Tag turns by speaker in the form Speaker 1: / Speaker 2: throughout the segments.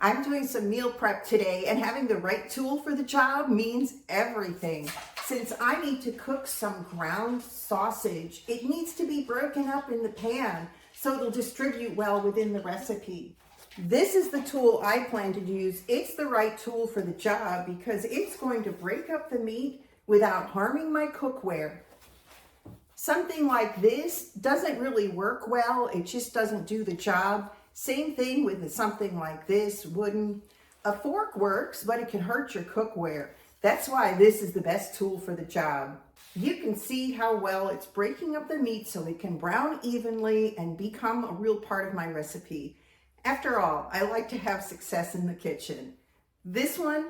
Speaker 1: I'm doing some meal prep today, and having the right tool for the job means everything. Since I need to cook some ground sausage, it needs to be broken up in the pan so it'll distribute well within the recipe. This is the tool I plan to use. It's the right tool for the job because it's going to break up the meat without harming my cookware. Something like this doesn't really work well. It just doesn't do the job. Same thing with something like this, wooden. A fork works, but it can hurt your cookware. That's why this is the best tool for the job. You can see how well it's breaking up the meat so it can brown evenly and become a real part of my recipe. After all, I like to have success in the kitchen. This one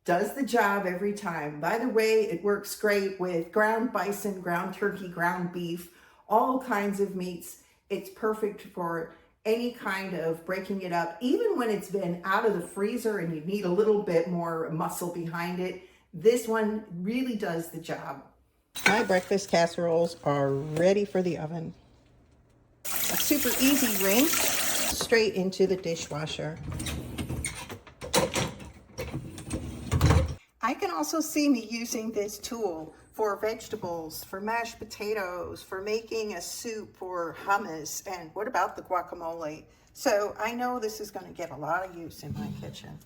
Speaker 1: does the job every time. By the way, it works great with ground bison, ground turkey, ground beef, all kinds of meats. It's perfect for any kind of breaking it up. Even when it's been out of the freezer and you need a little bit more muscle behind it, this one really does the job. My breakfast casseroles are ready for the oven. A super easy rinse straight into the dishwasher. I can also see me using this tool for vegetables, for mashed potatoes, for making a soup or hummus, and what about the guacamole? So I know this is going to get a lot of use in my kitchen.